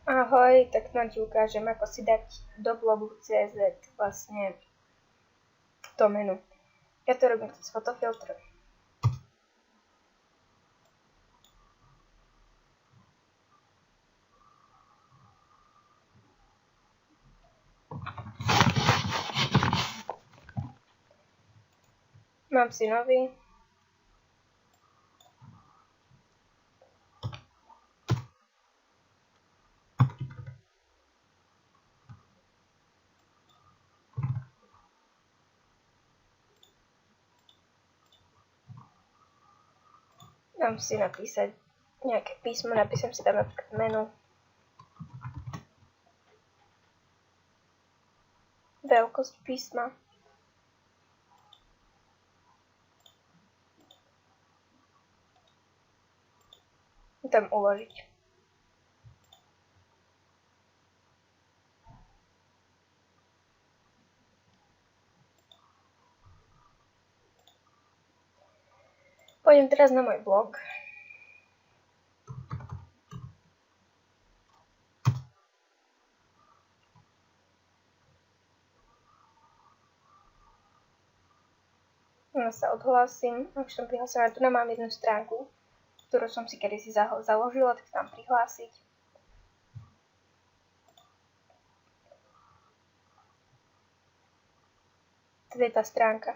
Ahoj, tak vám ti ukážem, ako si dať do blogu CZ vlastne to menu. Ja to robím cez fotofiltr. Mám si nový. Dám si napísať nejaké písmo, napíšem si tam napríklad menu. Veľkosť písma. Tam uložiť. Pôjdem teraz na môj blog. Ja sa odhlásim, už som prihlásená, tu mám jednu stránku, ktorú som si kedysi založila, tak sa tam prihlásiť. To je tá stránka.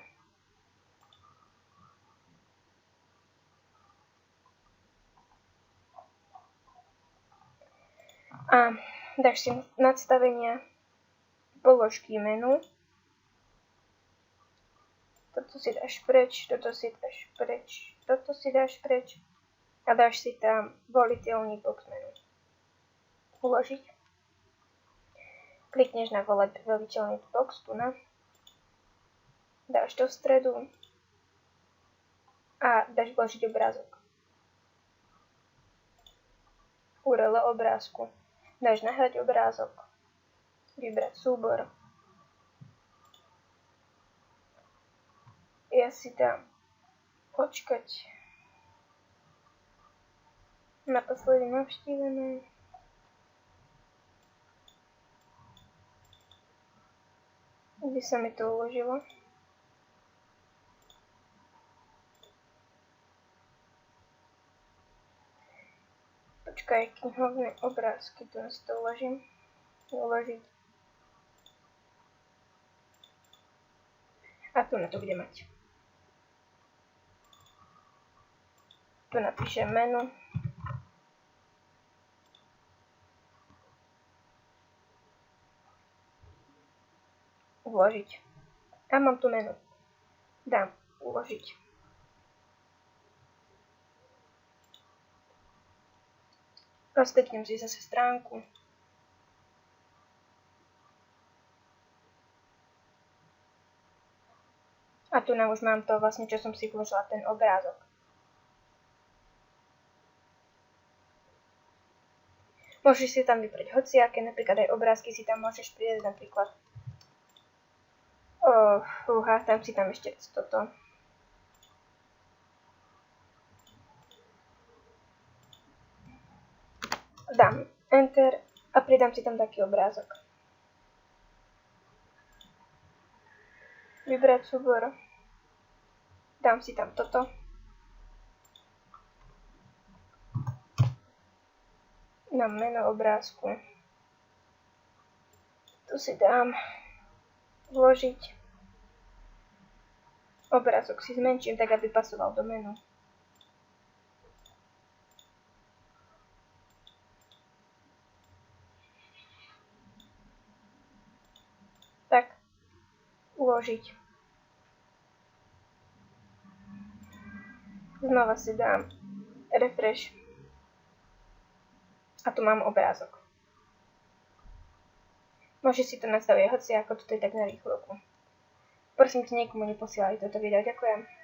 A dáš si nastavenia položky menu. Toto si dáš preč, toto si dáš preč, toto si dáš preč a dáš si tam voliteľný box menu. Uložiť. Klikneš na voliteľný box tu na. Dáš do stredu a dáš vložiť obrázok. URL obrázku. Dáš nahrať obrázok. Vybrať súbor. Ja si dám počkať naposledy navštívené. Kde sa mi to uložilo? Počkaj, knihovné obrázky, tu si to uložím. Uložiť. A tu na to bude mať. Tu napíšem menu. Uložiť. A mám tu menu. Dám uložiť. Rozkliknem si zase stránku. A tu už mám to vlastne, čo som si vložila, ten obrázok. Môžeš si tam vybrať hociaké, napríklad aj obrázky si tam môžeš pridať, napríklad dám si tam ešte toto. Dám Enter a pridám si tam taký obrázok. Vybrať súbor. Dám si tam toto. Dám meno obrázku. Tu si dám vložiť. Obrázok si zmenším tak, aby pasoval do menu. Tak, uložiť. Znova si dám refresh. A tu mám obrázok. Môžeš si to nastaviť hoci ako toto je tak na rýchlovku. Prosím ťa, niekomu neposielaj toto video. Ďakujem.